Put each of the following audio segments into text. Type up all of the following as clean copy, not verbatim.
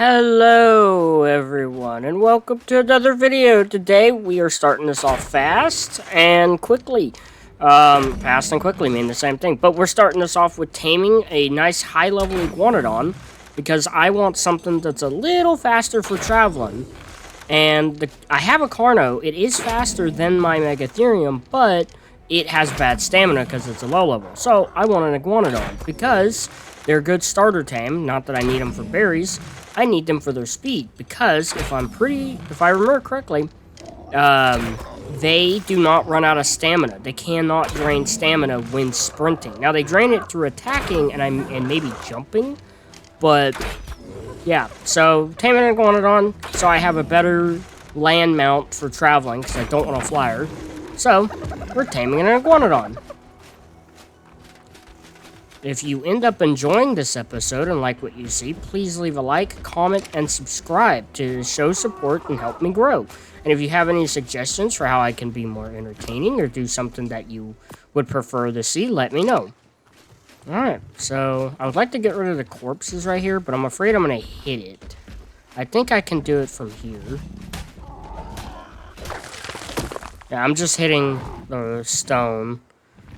Hello everyone and welcome to another video. Today we are starting this off fast and quickly. Fast and quickly mean the same thing, but we're starting this off with taming a nice high level iguanodon because I want something that's a little faster for traveling. And I have a Carno. It is faster than my Megatherium, but it has bad stamina because it's a low level. So I want an iguanodon because they're a good starter tame. Not that I need them for berries. I need them for their speed because if I remember correctly, they do not run out of stamina. They cannot drain stamina when sprinting. Now they drain it through attacking and maybe jumping, but yeah. So taming an iguanodon, so I have a better land mount for traveling because I don't want a flyer. So we're taming an iguanodon. If you end up enjoying this episode and like what you see, please leave a like, comment, and subscribe to show support and help me grow. And if you have any suggestions for how I can be more entertaining or do something that you would prefer to see, let me know. Alright, so I would like to get rid of the corpses right here, but I'm afraid I'm going to hit it. I think I can do it from here. Yeah, I'm just hitting the stone,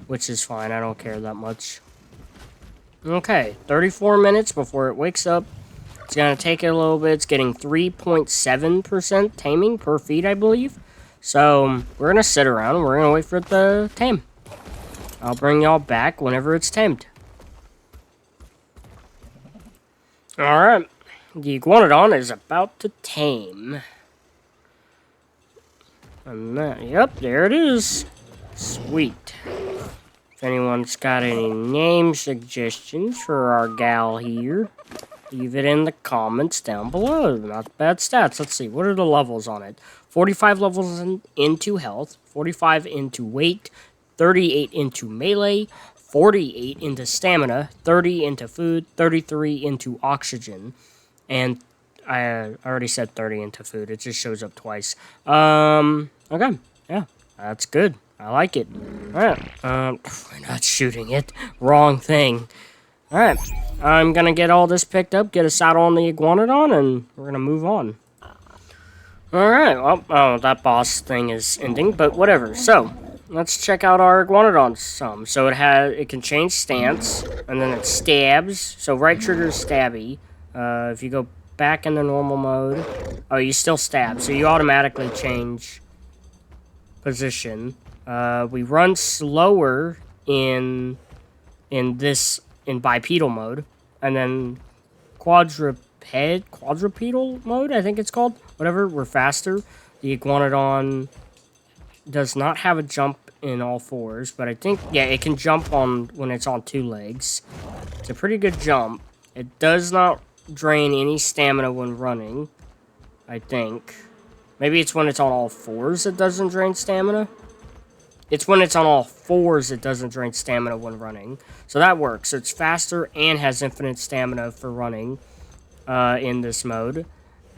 which is fine. I don't care that much. Okay, 34 minutes before it wakes up. It's going to take it a little bit. It's getting 3.7% taming per feed, I believe. So, we're going to sit around and we're going to wait for it to tame. I'll bring y'all back whenever it's tamed. Alright, the iguanodon is about to tame. And yep, there it is. Sweet. If anyone's got any name suggestions for our gal here, leave it in the comments down below. Not bad stats. Let's see. What are the levels on it? 45 levels into health, 45 into weight, 38 into melee, 48 into stamina, 30 into food, 33 into oxygen, and I already said 30 into food. It just shows up twice. Okay. Yeah, that's good. I like it. Alright, we're not shooting it. Wrong thing. Alright, I'm gonna get all this picked up, get a saddle on the iguanodon, and we're gonna move on. Alright, well, oh, that boss thing is ending, but whatever. So, let's check out our iguanodon some. So it can change stance, and then it stabs. So right trigger is stabby. If you go back into normal mode, oh, you still stab, so you automatically change position. We run slower in bipedal mode, and then quadrupedal mode, I think it's called. Whatever, we're faster. The iguanodon does not have a jump in all fours, but I think, yeah, it can jump on when it's on two legs. It's a pretty good jump. It does not drain any stamina when running, I think. Maybe it's when it's on all fours it doesn't drain stamina. It's when it's on all fours it doesn't drain stamina when running. So that works. So it's faster and has infinite stamina for running in this mode.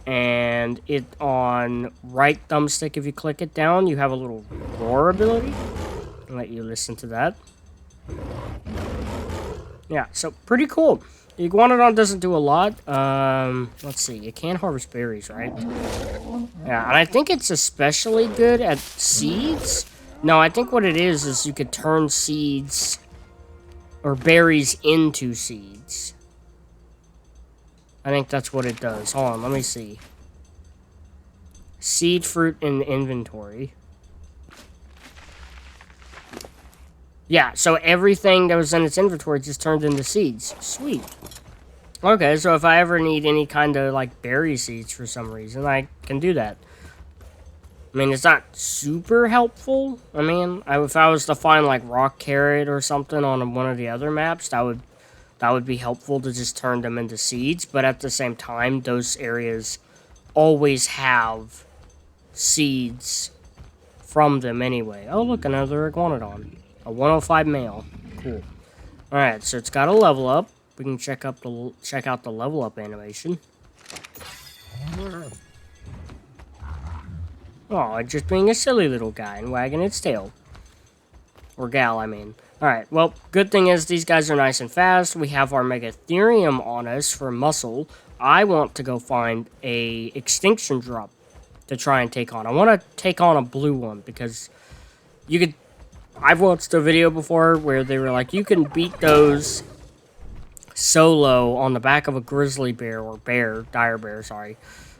And it on right thumbstick, if you click it down, you have a little roar ability. I'll let you listen to that. Yeah, so pretty cool. The iguanodon doesn't do a lot. Let's see. It can harvest berries, right? Yeah, and I think it's especially good at seeds. No, I think what it is you could turn seeds or berries into seeds. I think that's what it does. Hold on, let me see. Seed fruit in inventory. Yeah, so everything that was in its inventory just turned into seeds. Sweet. Okay, so if I ever need any kind of, like, berry seeds for some reason, I can do that. I mean, it's not super helpful. I mean, if I was to find, like, rock carrot or something on one of the other maps, that would be helpful to just turn them into seeds. But at the same time, those areas always have seeds from them anyway. Oh, look, another iguanodon. A 105 male. Cool. Alright, so it's got a level up. We can check out the level up animation. Oh, just being a silly little guy and wagging its tail. Or gal, I mean. Alright, well, good thing is these guys are nice and fast. We have our Megatherium on us for muscle. I want to go find a extinction drop to try and take on. I want to take on a blue one because you could... I've watched a video before where they were like, you can beat those solo on the back of a grizzly bear or dire bear, sorry,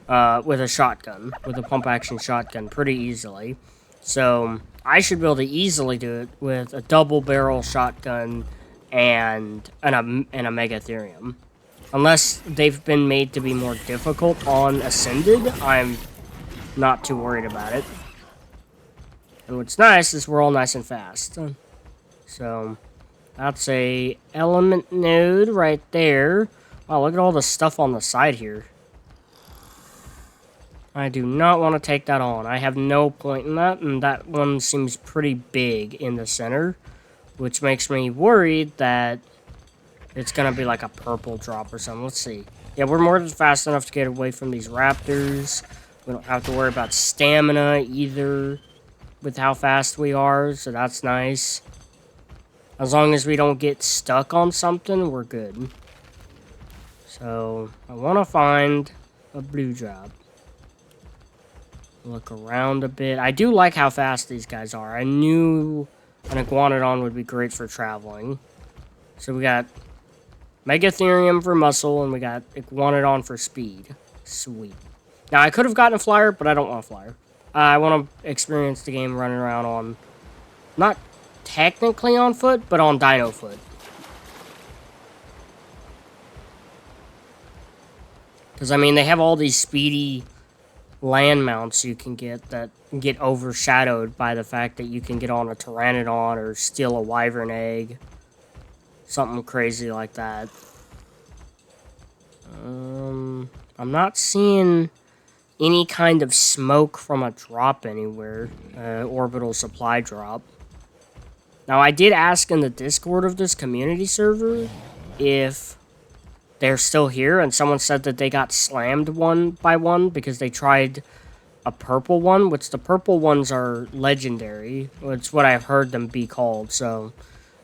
with a shotgun, with a pump action shotgun pretty easily. So I should be able to easily do it with a double barrel shotgun and a Megatherium. Unless they've been made to be more difficult on Ascended, I'm not too worried about it. And what's nice is we're all nice and fast. So, that's a element node right there. Wow, look at all the stuff on the side here. I do not want to take that on. I have no point in that, and that one seems pretty big in the center, which makes me worried that it's going to be like a purple drop or something. Let's see. Yeah, we're more than fast enough to get away from these raptors. We don't have to worry about stamina either with how fast we are, so that's nice. As long as we don't get stuck on something, we're good. So, I want to find a blue drop. Look around a bit. I do like how fast these guys are. I knew an iguanodon would be great for traveling. So we got Megatherium for muscle, and we got iguanodon for speed. Sweet. Now, I could have gotten a flyer, but I don't want a flyer. I want to experience the game running around on, not technically on foot, but on dino foot. Because, I mean, they have all these speedy land mounts you can get that get overshadowed by the fact that you can get on a pteranodon or steal a wyvern egg. Something crazy like that. I'm not seeing any kind of smoke from a drop anywhere. Orbital supply drop. Now, I did ask in the Discord of this community server if they're still here, and someone said that they got slammed one by one because they tried a purple one, which the purple ones are legendary. It's what I've heard them be called, so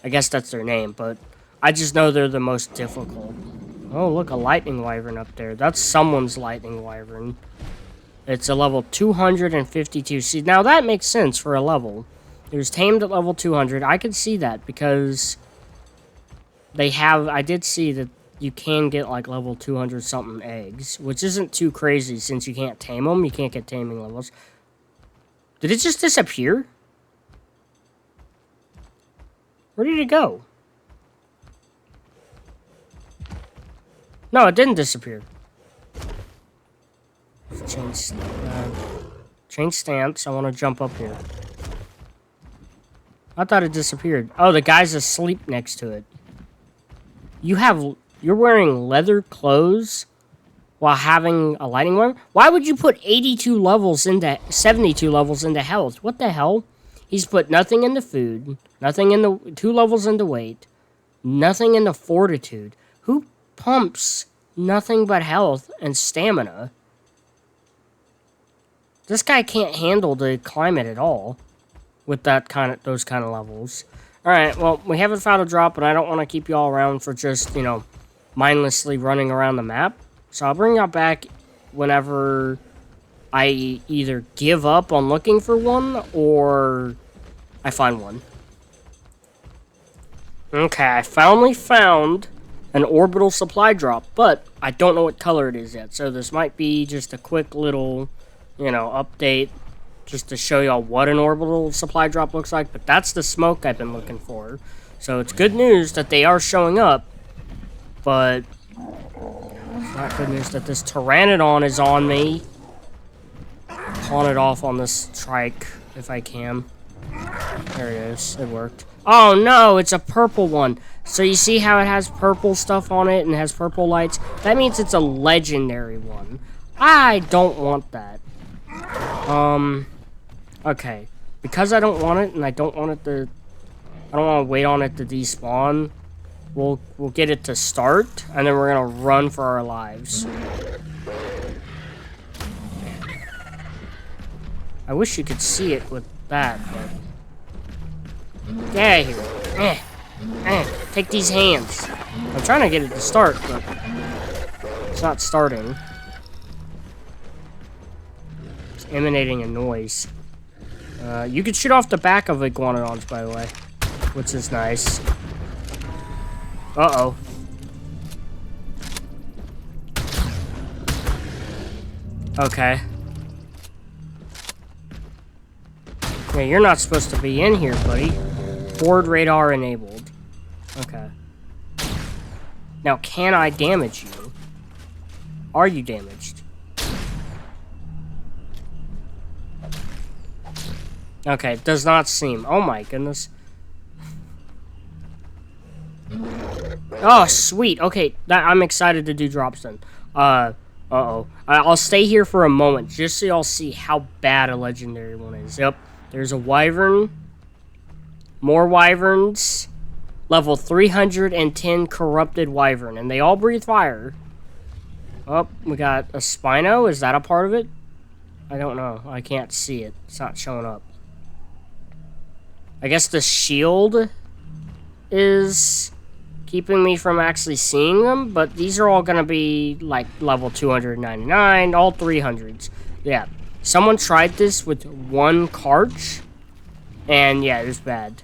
I guess that's their name, but I just know they're the most difficult. Oh, look, a lightning wyvern up there. That's someone's lightning wyvern. It's a level 252. See, now that makes sense for a level. It was tamed at level 200. I could see that because they have... I did see that you can get like level 200 something eggs, which isn't too crazy since you can't tame them. You can't get taming levels. Did it just disappear? Where did it go? No, it didn't disappear. Change stance. I want to jump up here. I thought it disappeared. Oh, the guy's asleep next to it. You're wearing leather clothes while having a lightning worm? Why would you put 72 levels into health? What the hell? He's put nothing into food, nothing in the 2 levels into weight, nothing into fortitude. Who pumps nothing but health and stamina? This guy can't handle the climate at all with those kind of levels. Alright, well, we haven't found a drop, and I don't want to keep y'all around for just, you know, mindlessly running around the map. So I'll bring y'all back whenever I either give up on looking for one, or I find one. Okay, I finally found an orbital supply drop, but I don't know what color it is yet. So this might be just a quick little, you know, update just to show y'all what an orbital supply drop looks like, but that's the smoke I've been looking for. So it's good news that they are showing up, but it's not good news that this pteranodon is on me. Pawn it off on this trike if I can. There it is. It worked. Oh no, it's a purple one. So you see how it has purple stuff on it and has purple lights? That means it's a legendary one. I don't want that. Okay. Because I don't want it, and I don't want to wait on it to despawn, we'll get it to start, and then we're gonna run for our lives. I wish you could see it with that, but... Get out of here. Take these hands. I'm trying to get it to start, but... It's not starting. It's emanating a noise. You can shoot off the back of iguanodons, by the way, which is nice. Uh-oh. Okay. Yeah, you're not supposed to be in here, buddy. Board radar enabled. Okay. Now, can I damage you? Are you damaged? Okay, it does not seem. Oh my goodness. Oh, sweet. Okay, I'm excited to do drops then. Uh-oh. I'll stay here for a moment, just so y'all see how bad a legendary one is. Yep, there's a wyvern. More wyverns. Level 310 corrupted wyvern, and they all breathe fire. Oh, we got a Spino. Is that a part of it? I don't know. I can't see it. It's not showing up. I guess the shield is keeping me from actually seeing them, but these are all going to be, like, level 299, all 300s. Yeah. Someone tried this with one carch, and yeah, it was bad.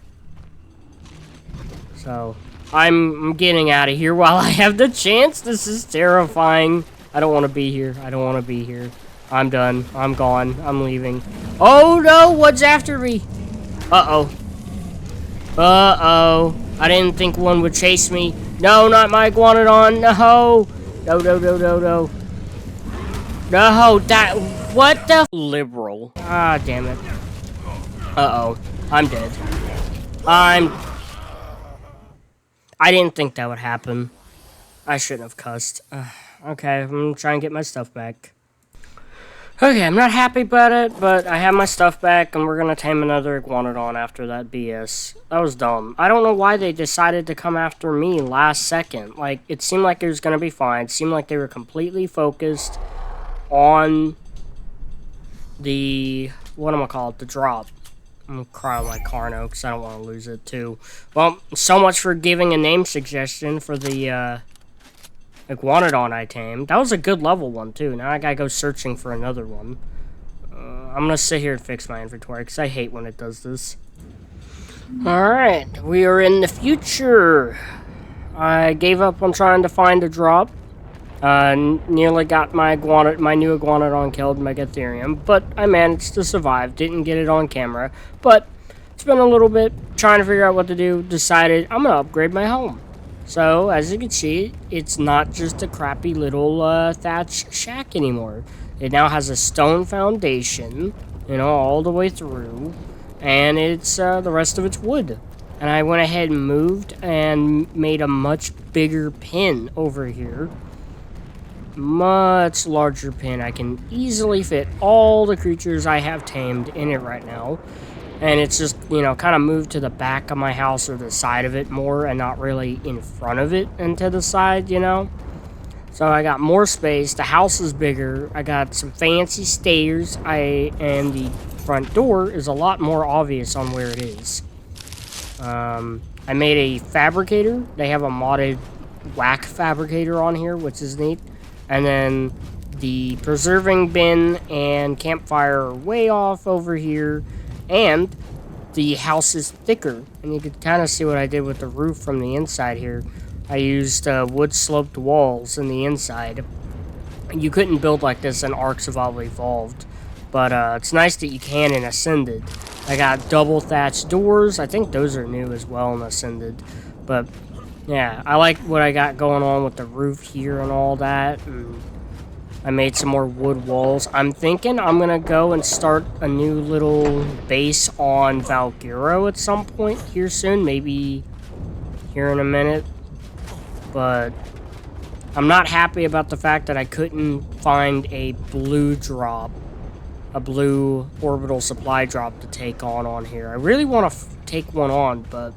So, I'm getting out of here while I have the chance. This is terrifying. I don't want to be here. I don't want to be here. I'm done. I'm gone. I'm leaving. Oh, no! What's after me? Uh-oh. Uh-oh. I didn't think one would chase me. No, not my iguanodon. No. No, no, no, no, no. No, that... What the... Liberal. Ah, damn it. Uh-oh. I'm dead. I didn't think that would happen. I shouldn't have cussed. Okay, I'm gonna try and get my stuff back. Okay, I'm not happy about it, but I have my stuff back, and we're gonna tame another iguanodon after that BS. That was dumb. I don't know why they decided to come after me last second. Like, it seemed like it was gonna be fine. It seemed like they were completely focused on the... the drop. I'm crying like Carno, because I don't want to lose it, too. Well, so much for giving a name suggestion for the, iguanodon I tamed. That was a good level one, too. Now I gotta go searching for another one. I'm gonna sit here and fix my inventory, because I hate when it does this. Alright, we are in the future. I gave up on trying to find a drop. Nearly got my new iguanodon killed, Megatherium, but I managed to survive. Didn't get it on camera, but it's been a little bit trying to figure out what to do. Decided I'm gonna upgrade my home. So, as you can see, it's not just a crappy little thatch shack anymore. It now has a stone foundation, you know, all the way through, and it's the rest of it's wood. And I went ahead and moved and made a much bigger pen over here. Much larger pen. I can easily fit all the creatures I have tamed in it right now. And it's just, you know, kind of moved to the back of my house or the side of it more and not really in front of it and to the side, you know. So I got more space. The house is bigger. I got some fancy stairs. And the front door is a lot more obvious on where it is. I made a fabricator. They have a modded WAK fabricator on here, which is neat. And then the preserving bin and campfire are way off over here. And the house is thicker. And you can kind of see what I did with the roof from the inside here. I used wood-sloped walls in the inside. You couldn't build like this in Ark Survival Evolved. But it's nice that you can in Ascended. I got double thatched doors. I think those are new as well in Ascended. But... yeah, I like what I got going on with the roof here and all that. And I made some more wood walls. I'm thinking I'm going to go and start a new little base on Valguero at some point here soon. Maybe here in a minute. But I'm not happy about the fact that I couldn't find a blue drop. A blue orbital supply drop to take on here. I really want to take one on, but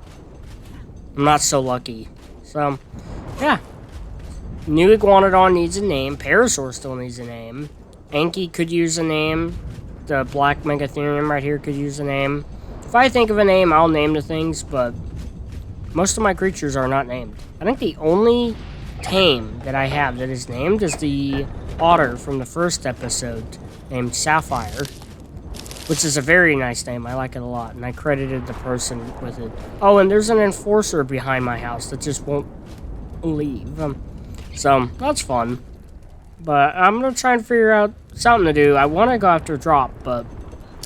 I'm not so lucky. So, yeah. New Iguanodon needs a name. Parasaur still needs a name. Anki could use a name. The Black Megatherium right here could use a name. If I think of a name, I'll name the things, but most of my creatures are not named. I think the only tame that I have that is named is the otter from the first episode, named Sapphire, which is a very nice name. I like it a lot, and I credited the person with it. Oh, and there's an enforcer behind my house that just won't leave. So, that's fun. But I'm going to try and figure out something to do. I want to go after Drop, but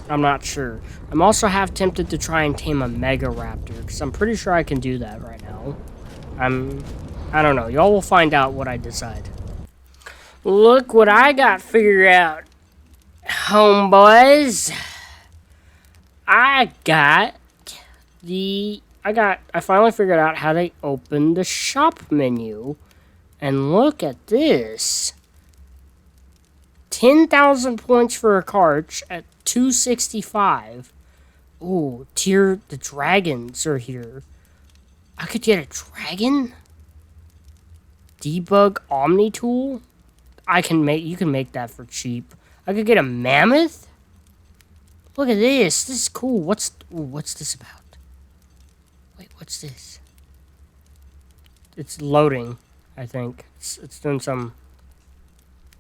I'm not sure. I'm also half tempted to try and tame a Mega Raptor, because I'm pretty sure I can do that right now. I don't know. Y'all will find out what I decide. Look what I got figured out, homeboys. I finally figured out how to open the shop menu. And look at this. 10,000 points for a cart at 265. Ooh, the dragons are here. I could get a dragon? Debug Omni tool? You can make that for cheap. I could get a mammoth? Look at this. This is cool. What's this about? Wait, what's this? It's loading, I think. It's doing some...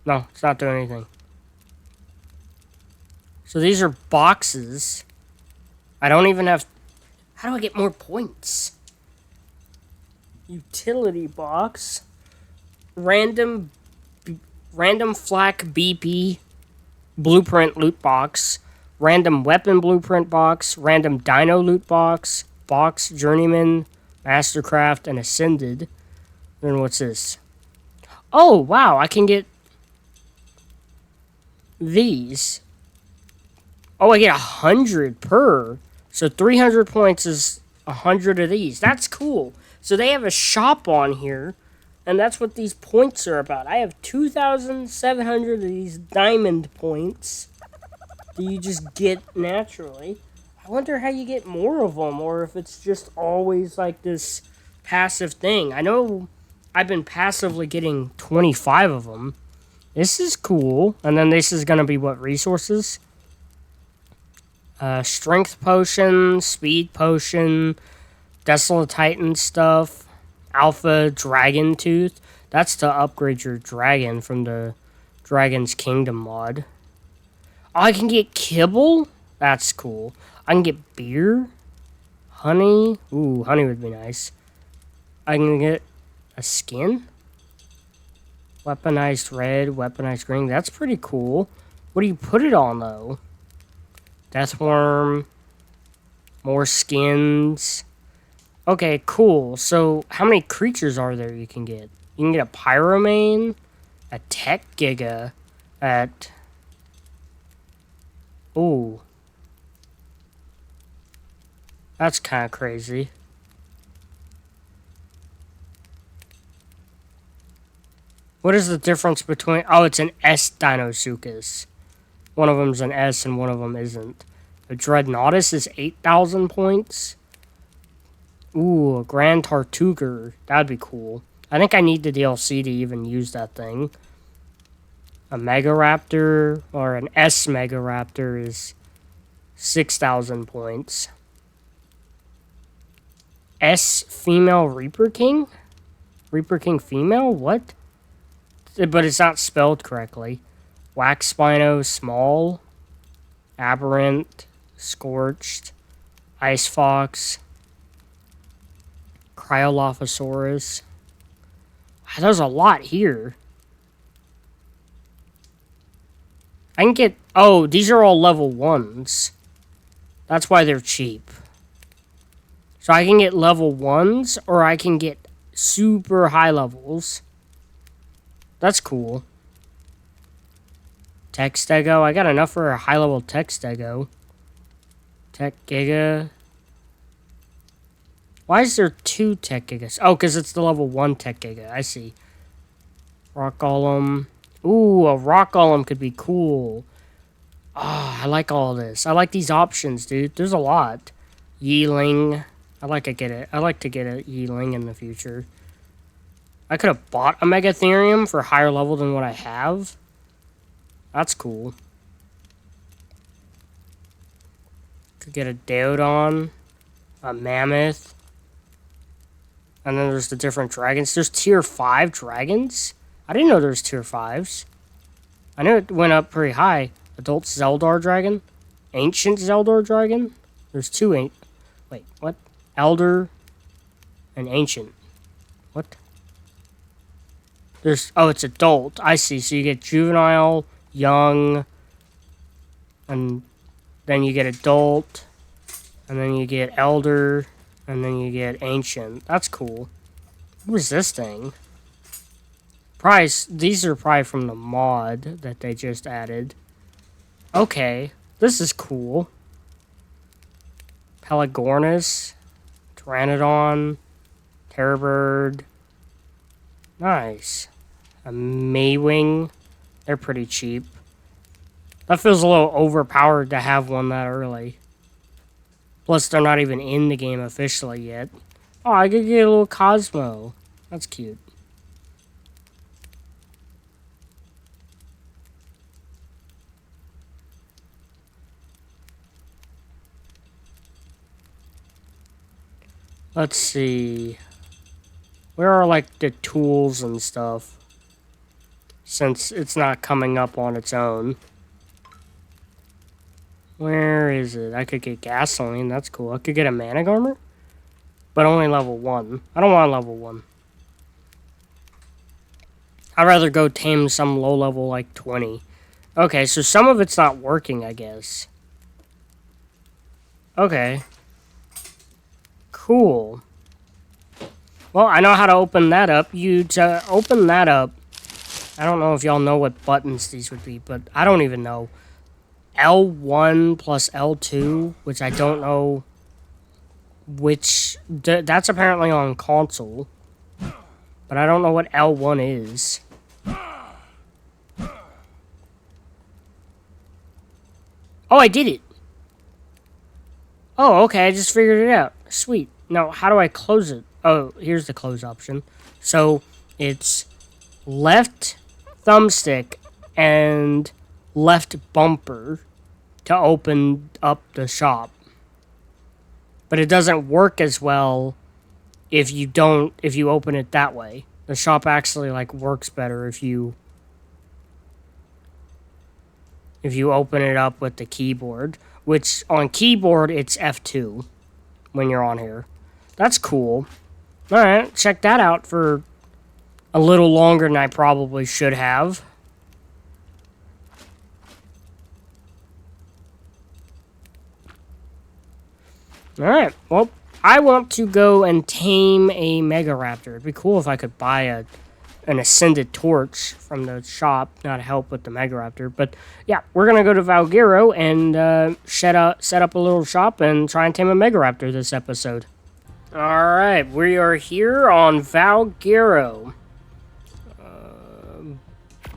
No, it's not doing anything. So these are boxes. I don't even have... How do I get more points? Utility box. Random flak BP blueprint loot box. Random weapon blueprint box. Random dino loot box. Box journeyman, mastercraft, and ascended. Then what's this? Oh, wow, I can get these. Oh, I get 100 per. So 300 points is 100 of these. That's cool. So they have a shop on here, and that's what these points are about. I have 2,700 of these diamond points that you just get naturally. I wonder how you get more of them, or if it's just always like this passive thing. I know I've been passively getting 25 of them. This is cool. And then this is going to be what, resources? Strength potion, speed potion, Desolate Titan stuff, Alpha Dragon Tooth. That's to upgrade your dragon from the Dragon's Kingdom mod. Oh, I can get kibble? That's cool. I can get beer, honey. Ooh, honey would be nice. I can get a skin. Weaponized red, weaponized green. That's pretty cool. What do you put it on, though? Deathworm. More skins. Okay, cool. So, how many creatures are there you can get? You can get a Pyromane, a Tech Giga, at... Ooh. That's kind of crazy. What is the difference between... Oh, it's an S Dinosuchus. One of them's an S and one of them isn't. The Dreadnoughtus is 8,000 points. Ooh, a Grand Tartuger. That'd be cool. I think I need the DLC to even use that thing. A Mega Raptor, or an S Mega Raptor, is 6,000 points. S Female Reaper King? Reaper King Female? What? But it's not spelled correctly. WAK Spino Small. Aberrant. Scorched. Ice Fox. Cryolophosaurus. There's a lot here. I can get... Oh, these are all level 1s. That's why they're cheap. So I can get level 1s, or I can get super high levels. That's cool. Tech Stego. I got enough for a high level Tech Stego. Tech Giga. Why is there 2 Tech Gigas? Oh, because it's the level 1 Tech Giga. I see. Rock Golem. Ooh, a Rock Golem could be cool. Oh, I like all this. I like these options, dude. There's a lot. Yeeling. I like to get a Yeeling in the future. I could have bought a Megatherium for a higher level than what I have. That's cool. Could get a Deodon. A Mammoth. And then there's the different dragons. There's tier 5 dragons? I didn't know there's tier 5s. I knew it went up pretty high. Adult Zeldar dragon? Ancient Zeldar dragon? There's two wait, what? Elder and ancient. What? Oh, it's adult. I see. So you get juvenile, young, and then you get adult, and then you get elder, and then you get ancient. That's cool. What is this thing? These are probably from the mod that they just added. Okay, this is cool. Pelagornis, Pteranodon, Terrorbird. Nice. A Maywing. They're pretty cheap. That feels a little overpowered to have one that early. Plus, they're not even in the game officially yet. Oh, I could get a little Cosmo. That's cute. Let's see. Where are, like, the tools and stuff? Since it's not coming up on its own. Where is it? I could get gasoline. That's cool. I could get a Manic Armor? But only level 1. I don't want level 1. I'd rather go tame some low level, like 20. Okay, so some of it's not working, I guess. Okay. Cool. Well, I know how to open that up. To open that up, I don't know if y'all know what buttons these would be, but I don't even know. L1 plus L2, which I don't know which... That's apparently on console. But I don't know what L1 is. Oh, I did it! Oh, okay, I just figured it out. Sweet. Now, how do I close it? Oh, here's the close option. So, it's left thumbstick and left bumper to open up the shop. But it doesn't work as well if you open it that way. The shop actually, like, works better if you open it up with the keyboard. Which, on keyboard, it's F2 when you're on here. That's cool. Alright, check that out for a little longer than I probably should have. Alright, well, I want to go and tame a Megaraptor. It'd be cool if I could buy an Ascended Torch from the shop, not help with the Megaraptor. But, yeah, we're going to go to Valguero and set up a little shop and try and tame a Megaraptor this episode. Alright, we are here on Valguero.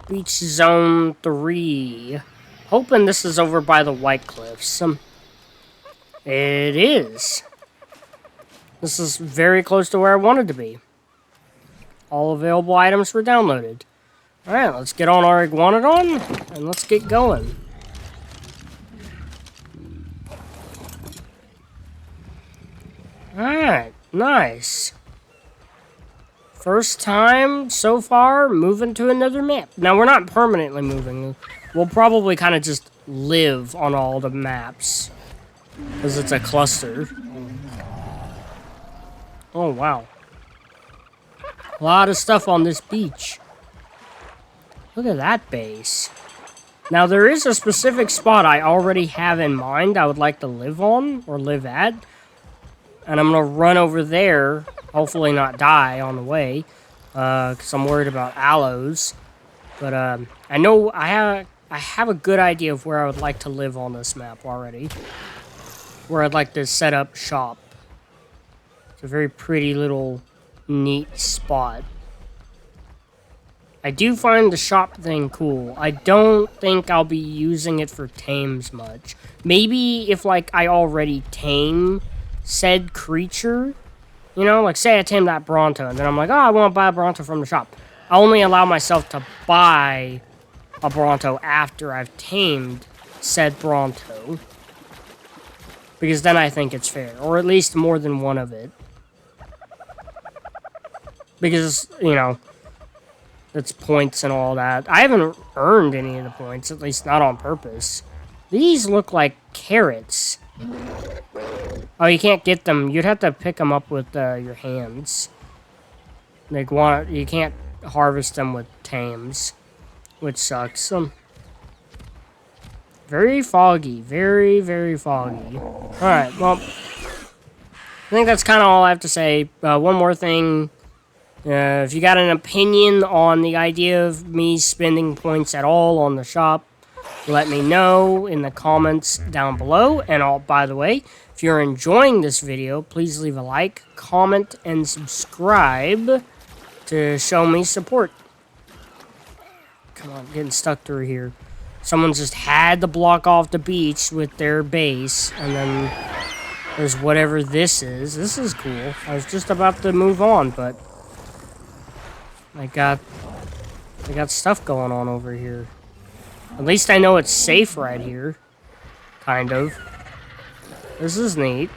Beach Zone 3. Hoping this is over by the White Cliffs. It is. This is very close to where I wanted to be. All available items were downloaded. Alright, let's get on our Iguanodon, and let's get going. Alright, nice. First time so far moving to another map. Now, we're not permanently moving. We'll probably kind of just live on all the maps. Because it's a cluster. Oh, wow. A lot of stuff on this beach. Look at that base. Now, there is a specific spot I already have in mind I would like to live on, or live at. And I'm going to run over there, hopefully not die on the way, because I'm worried about aloes. But I know I have a good idea of where I would like to live on this map already. Where I'd like to set up shop. It's a very pretty little neat spot. I do find the shop thing cool. I don't think I'll be using it for tames much. Maybe if, like, I already tame said creature, you know, like, say I tame that Bronto, and then I'm like, oh, I want to buy a Bronto from the shop. I only allow myself to buy a Bronto after I've tamed said Bronto. Because then I think it's fair, or at least more than one of it. because, you know, it's points and all that. I haven't earned any of the points, at least not on purpose. These look like carrots. Oh, you can't get them. You'd have to pick them up with your hands. Like, you can't harvest them with tames, which sucks. Very foggy. Very, very foggy. Alright, well, I think that's kind of all I have to say. One more thing. If you got an opinion on the idea of me spending points at all on the shop, let me know in the comments down below. And by the way, if you're enjoying this video, please leave a like, comment, and subscribe to show me support. Come on, I'm getting stuck through here. Someone just had to block off the beach with their base, and then there's whatever this is. This is cool. I was just about to move on, but I got stuff going on over here. At least I know it's safe right here. Kind of. This is neat.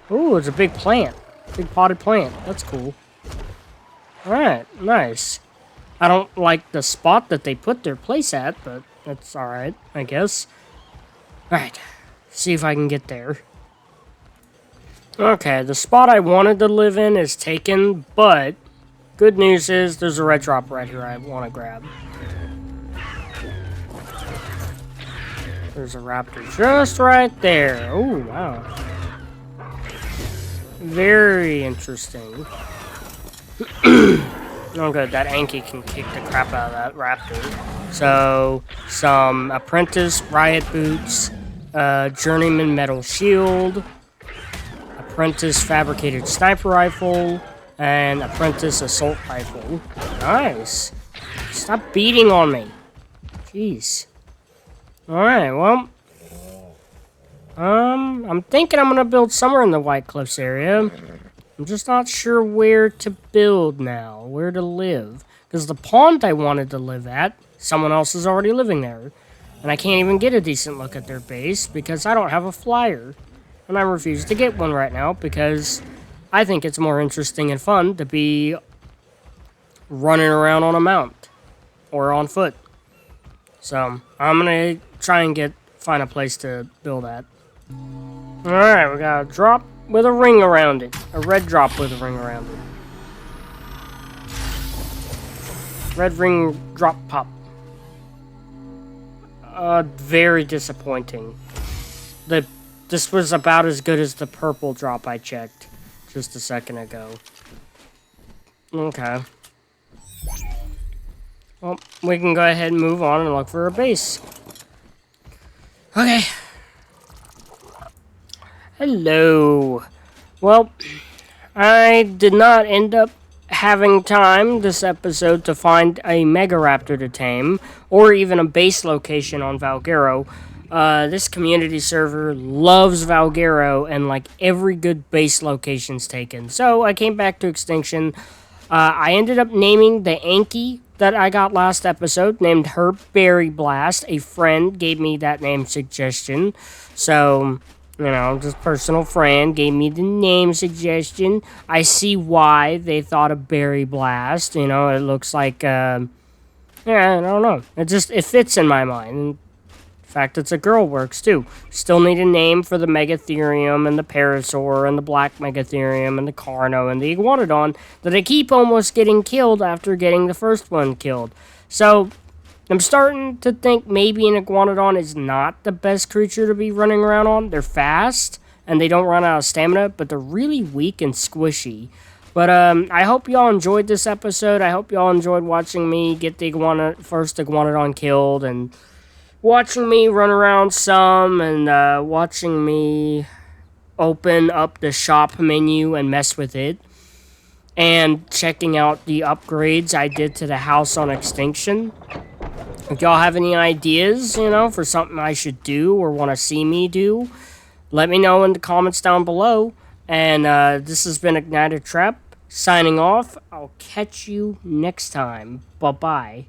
Ooh, it's a big plant. Big potted plant. That's cool. Alright, nice. I don't like the spot that they put their place at, but that's alright, I guess. Alright, see if I can get there. Okay, the spot I wanted to live in is taken, but good news is there's a red drop right here I want to grab. There's a raptor just right there. Oh, wow. Very interesting. Oh, good. That Anki can kick the crap out of that raptor. So, some apprentice riot boots, journeyman metal shield, apprentice fabricated sniper rifle, and apprentice assault rifle. Nice. Stop beating on me. Jeez. Alright, well. I'm thinking I'm gonna build somewhere in the White Cliffs area. I'm just not sure where to build now, where to live. Because the pond I wanted to live at, someone else is already living there. And I can't even get a decent look at their base because I don't have a flyer. And I refuse to get one right now because I think it's more interesting and fun to be running around on a mount or on foot. So I'm gonna try and find a place to build at. Alright, we got a drop with a ring around it. A red drop with a ring around it. Red ring drop pop. Very disappointing. This was about as good as the purple drop I checked just a second ago. Okay. Well, we can go ahead and move on and look for a base. Okay. Hello. Well, I did not end up having time this episode to find a Mega Raptor to tame, or even a base location on Valguero. This community server loves Valguero, and like every good base location's taken. So I came back to Extinction. I ended up naming the Anki that I got last episode, named her Berry Blast. A friend gave me that name suggestion. So, you know, just personal friend gave me the name suggestion. I see why they thought of Berry Blast. You know, it looks like, yeah, I don't know. It fits in my mind. In fact, it's a girl works too. Still need a name for the Megatherium and the Parasaur and the Black Megatherium and the Carno and the Iguanodon that I keep almost getting killed after getting the first one killed. So, I'm starting to think maybe an Iguanodon is not the best creature to be running around on. They're fast, and they don't run out of stamina, but they're really weak and squishy. But I hope y'all enjoyed this episode. I hope y'all enjoyed watching me get the first Iguanodon killed, and watching me run around some, and watching me open up the shop menu and mess with it. And checking out the upgrades I did to the house on Extinction. If y'all have any ideas, you know, for something I should do or want to see me do, let me know in the comments down below. And this has been Ignited Trap, signing off. I'll catch you next time. Bye-bye.